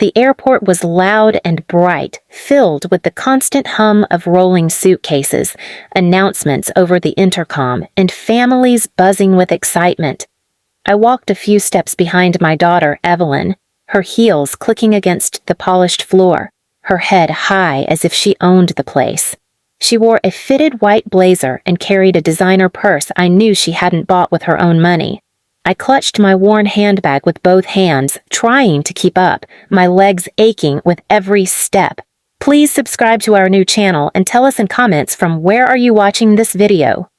The airport was loud and bright, filled with the constant hum of rolling suitcases, announcements over the intercom, and families buzzing with excitement. I walked a few steps behind my daughter, Evelyn, her heels clicking against the polished floor, her head high as if she owned the place. She wore a fitted white blazer and carried a designer purse I knew she hadn't bought with her own money. I clutched my worn handbag with both hands, trying to keep up, my legs aching with every step. Please subscribe to our new channel and tell us in comments from where are you watching this video.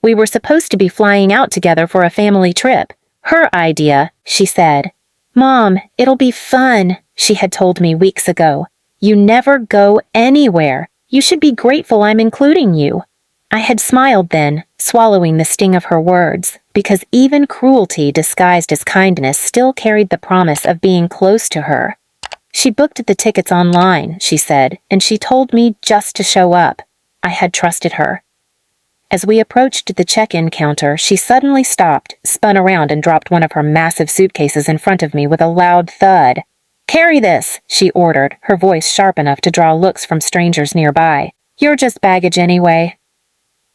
We were supposed to be flying out together for a family trip. Her idea, she said. Mom, it'll be fun, she had told me weeks ago. You never go anywhere. You should be grateful I'm including you. I had smiled then, swallowing the sting of her words, because even cruelty disguised as kindness still carried the promise of being close to her. She booked the tickets online, she said, and she told me just to show up. I had trusted her. As we approached the check-in counter, she suddenly stopped, spun around and dropped one of her massive suitcases in front of me with a loud thud. "Carry this," she ordered, her voice sharp enough to draw looks from strangers nearby. "You're just baggage anyway."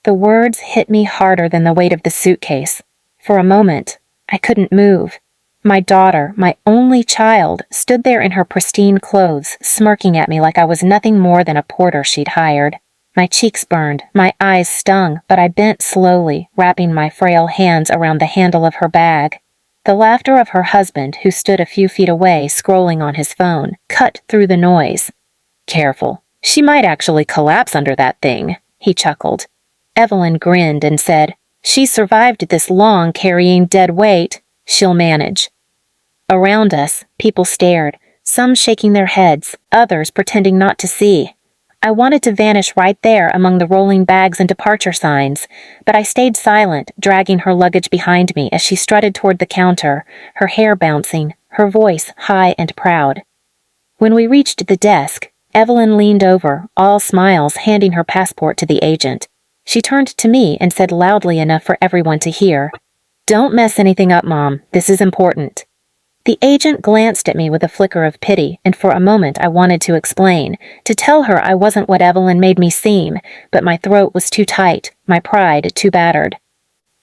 The words hit me harder than the weight of the suitcase. For a moment, I couldn't move. My daughter, my only child, stood there in her pristine clothes, smirking at me like I was nothing more than a porter she'd hired. My cheeks burned, my eyes stung, but I bent slowly, wrapping my frail hands around the handle of her bag. The laughter of her husband, who stood a few feet away scrolling on his phone, cut through the noise. "Careful, she might actually collapse under that thing," he chuckled. Evelyn grinned and said, "She survived this long carrying dead weight. She'll manage." Around us, people stared, some shaking their heads, others pretending not to see. I wanted to vanish right there among the rolling bags and departure signs, but I stayed silent, dragging her luggage behind me as she strutted toward the counter, her hair bouncing, her voice high and proud. When we reached the desk, Evelyn leaned over, all smiles, handing her passport to the agent. She turned to me and said loudly enough for everyone to hear, "Don't mess anything up, Mom. This is important." The agent glanced at me with a flicker of pity, and for a moment I wanted to explain, to tell her I wasn't what Evelyn made me seem, but my throat was too tight, my pride too battered.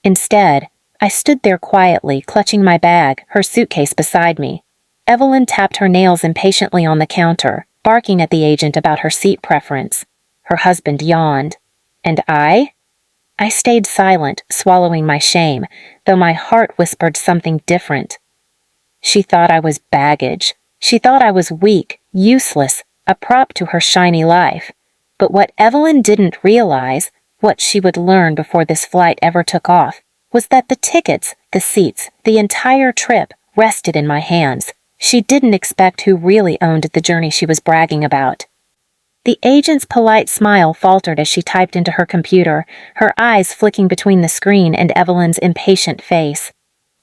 Instead, I stood there quietly, clutching my bag, her suitcase beside me. Evelyn tapped her nails impatiently on the counter, barking at the agent about her seat preference. Her husband yawned. And I? I stayed silent, swallowing my shame, though my heart whispered something different. She thought I was baggage. She thought I was weak, useless, a prop to her shiny life. But what Evelyn didn't realize, what she would learn before this flight ever took off, was that the tickets, the seats, the entire trip rested in my hands. She didn't expect who really owned the journey she was bragging about. The agent's polite smile faltered as she typed into her computer, her eyes flicking between the screen and Evelyn's impatient face.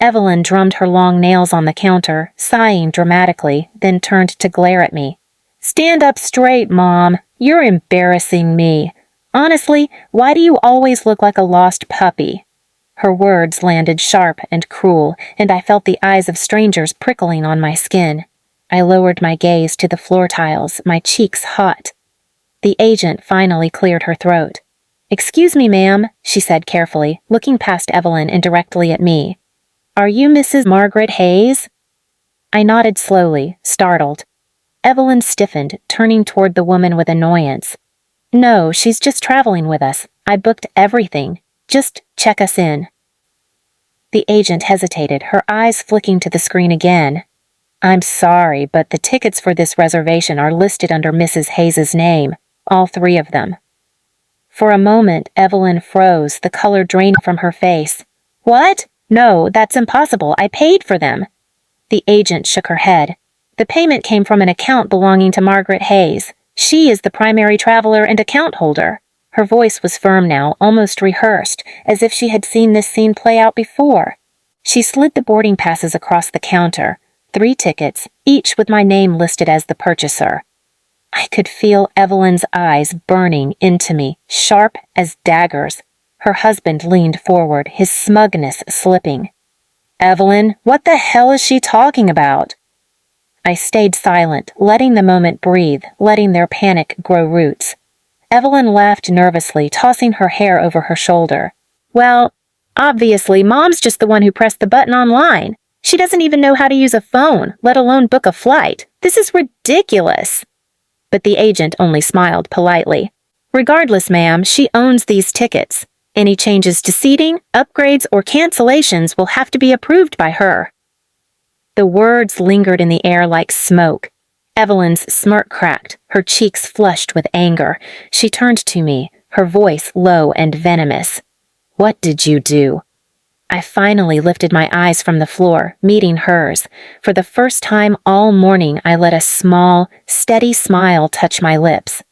Evelyn drummed her long nails on the counter, sighing dramatically, then turned to glare at me. "Stand up straight, Mom. You're embarrassing me. Honestly, why do you always look like a lost puppy?" Her words landed sharp and cruel, and I felt the eyes of strangers prickling on my skin. I lowered my gaze to the floor tiles, my cheeks hot. The agent finally cleared her throat. "Excuse me, ma'am," she said carefully, looking past Evelyn and directly at me. "Are you Mrs. Margaret Hayes?" I nodded slowly, startled. Evelyn stiffened, turning toward the woman with annoyance. "No, she's just traveling with us. I booked everything. Just check us in." The agent hesitated, her eyes flicking to the screen again. "I'm sorry, but the tickets for this reservation are listed under Mrs. Hayes's name. All three of them." For a moment, Evelyn froze, the color draining from her face. "What? No, that's impossible. I paid for them." The agent shook her head. "The payment came from an account belonging to Margaret Hayes. She is the primary traveler and account holder." Her voice was firm now, almost rehearsed, as if she had seen this scene play out before. She slid the boarding passes across the counter, 3 tickets, each with my name listed as the purchaser. I could feel Evelyn's eyes burning into me, sharp as daggers. Her husband leaned forward, his smugness slipping. "Evelyn, what the hell is she talking about?" I stayed silent, letting the moment breathe, letting their panic grow roots. Evelyn laughed nervously, tossing her hair over her shoulder. Well, obviously, Mom's just the one who pressed the button online. She doesn't even know how to use a phone, let alone book a flight. This is ridiculous. But the agent only smiled politely. Regardless, ma'am, she owns these tickets. Any changes to seating, upgrades, or cancellations will have to be approved by her. The words lingered in the air like smoke. Evelyn's smirk cracked, her cheeks flushed with anger. She turned to me, her voice low and venomous. What did you do? I finally lifted my eyes from the floor, meeting hers. For the first time all morning, I let a small, steady smile touch my lips.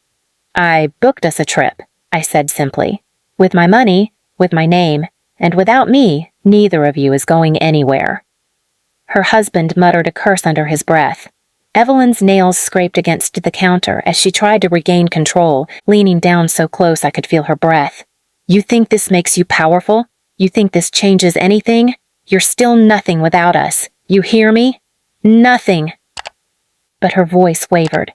I booked us a trip, I said simply. With my money, with my name, and without me, neither of you is going anywhere. Her husband muttered a curse under his breath. Evelyn's nails scraped against the counter as she tried to regain control, leaning down so close I could feel her breath. You think this makes you powerful? You think this changes anything? You're still nothing without us. You hear me? Nothing. But her voice wavered.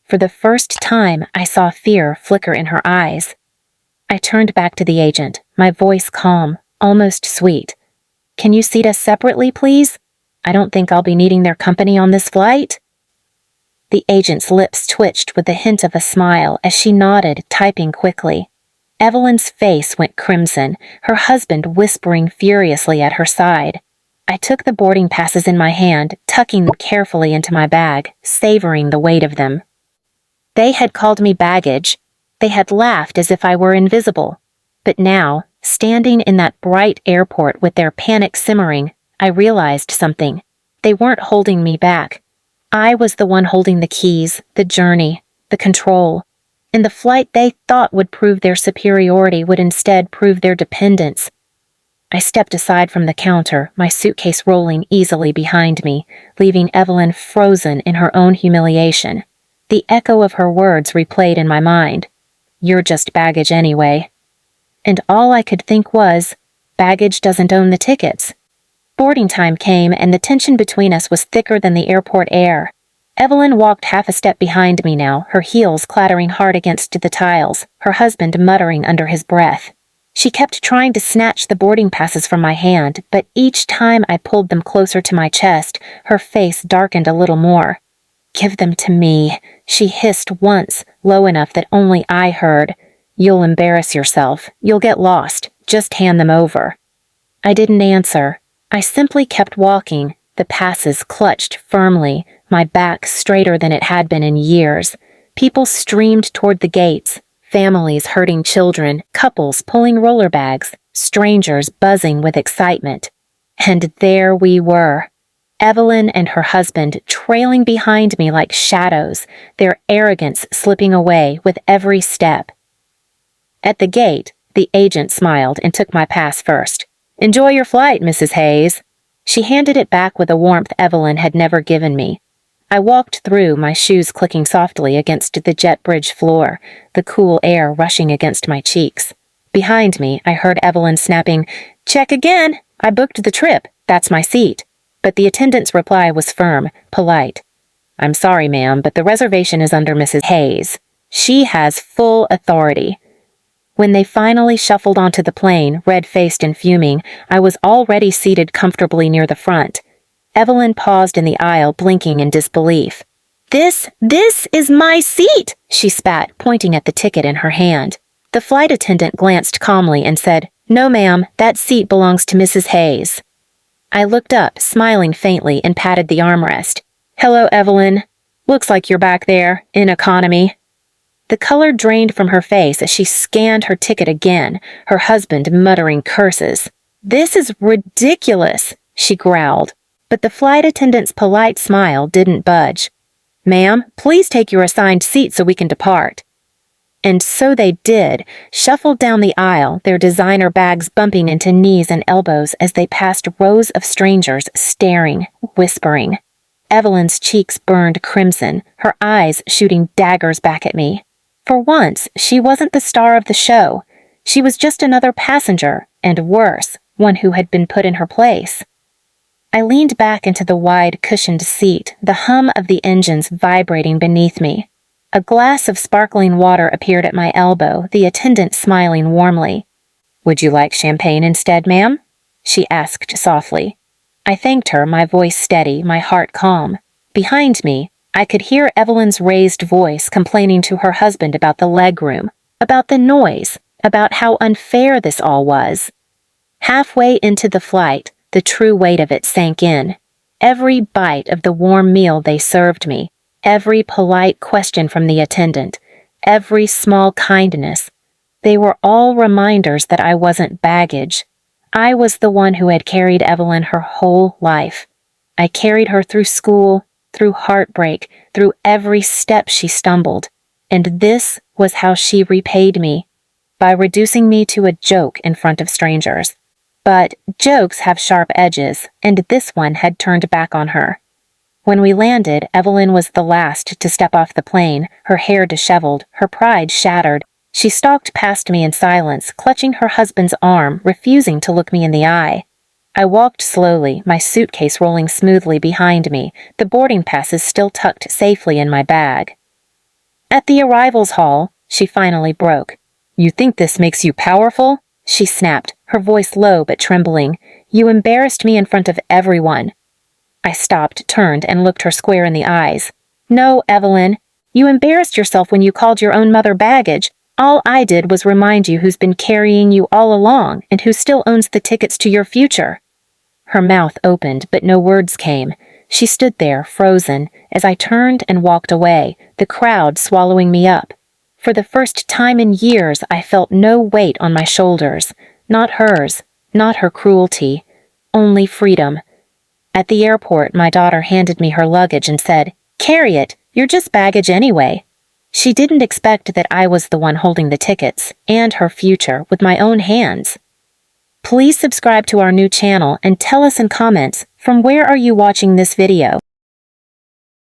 For the first time, I saw fear flicker in her eyes. I turned back to the agent, my voice calm, almost sweet. Can you seat us separately, please? I don't think I'll be needing their company on this flight. The agent's lips twitched with the hint of a smile as she nodded, typing quickly. Evelyn's face went crimson, her husband whispering furiously at her side. I took the boarding passes in my hand, tucking them carefully into my bag, savoring the weight of them. They had called me baggage. They had laughed as if I were invisible. But now, standing in that bright airport with their panic simmering, I realized something. They weren't holding me back. I was the one holding the keys, the journey, the control. And the flight they thought would prove their superiority would instead prove their dependence. I stepped aside from the counter, my suitcase rolling easily behind me, leaving Evelyn frozen in her own humiliation. The echo of her words replayed in my mind. You're just baggage anyway. And all I could think was, baggage doesn't own the tickets. Boarding time came, and the tension between us was thicker than the airport air. Evelyn walked half a step behind me now, her heels clattering hard against the tiles, her husband muttering under his breath. She kept trying to snatch the boarding passes from my hand, but each time I pulled them closer to my chest, her face darkened a little more. Give them to me, she hissed once, low enough that only I heard. You'll embarrass yourself. You'll get lost. Just hand them over. I didn't answer. I simply kept walking, the passes clutched firmly, my back straighter than it had been in years. People streamed toward the gates, families herding children, couples pulling roller bags, strangers buzzing with excitement. And there we were. Evelyn and her husband trailing behind me like shadows, their arrogance slipping away with every step. At the gate, the agent smiled and took my pass first. Enjoy your flight, Mrs. Hayes. She handed it back with a warmth Evelyn had never given me. I walked through, my shoes clicking softly against the jet bridge floor, the cool air rushing against my cheeks. Behind me, I heard Evelyn snapping, "Check again! I booked the trip. That's my seat." But the attendant's reply was firm, polite. "I'm sorry, ma'am, but the reservation is under Mrs. Hayes. She has full authority." When they finally shuffled onto the plane, red-faced and fuming, I was already seated comfortably near the front. Evelyn paused in the aisle, blinking in disbelief. This is my seat," she spat, pointing at the ticket in her hand. The flight attendant glanced calmly and said, "No, ma'am, that seat belongs to Mrs. Hayes." I looked up, smiling faintly, and patted the armrest. "Hello, Evelyn. Looks like you're back there, in economy." The color drained from her face as she scanned her ticket again, her husband muttering curses. "This is ridiculous," she growled. But the flight attendant's polite smile didn't budge. "Ma'am, please take your assigned seat so we can depart." And so they did, shuffled down the aisle, their designer bags bumping into knees and elbows as they passed rows of strangers staring, whispering. Evelyn's cheeks burned crimson, her eyes shooting daggers back at me. For once, she wasn't the star of the show. She was just another passenger, and worse, one who had been put in her place. I leaned back into the wide, cushioned seat, the hum of the engines vibrating beneath me. A glass of sparkling water appeared at my elbow, the attendant smiling warmly. "Would you like champagne instead, ma'am?" she asked softly. I thanked her, my voice steady, my heart calm. Behind me, I could hear Evelyn's raised voice complaining to her husband about the legroom, about the noise, about how unfair this all was. Halfway into the flight, the true weight of it sank in. Every bite of the warm meal they served me, every polite question from the attendant, every small kindness, they were all reminders that I wasn't baggage. I was the one who had carried Evelyn her whole life. I carried her through school, through heartbreak, through every step she stumbled. And this was how she repaid me, by reducing me to a joke in front of strangers. But jokes have sharp edges, and this one had turned back on her. When we landed, Evelyn was the last to step off the plane, her hair disheveled, her pride shattered. She stalked past me in silence, clutching her husband's arm, refusing to look me in the eye. I walked slowly, my suitcase rolling smoothly behind me, the boarding passes still tucked safely in my bag. At the arrivals hall, she finally broke. "You think this makes you powerful?" she snapped, her voice low but trembling. "You embarrassed me in front of everyone." I stopped, turned, and looked her square in the eyes. "No, Evelyn. You embarrassed yourself when you called your own mother baggage. All I did was remind you who's been carrying you all along and who still owns the tickets to your future." Her mouth opened, but no words came. She stood there, frozen, as I turned and walked away, the crowd swallowing me up. For the first time in years, I felt no weight on my shoulders. Not hers, not her cruelty. Only freedom. At the airport, my daughter handed me her luggage and said, "Carry it. You're just baggage anyway." She didn't expect that I was the one holding the tickets, and her future, with my own hands. Please subscribe to our new channel and tell us in comments, from where are you watching this video?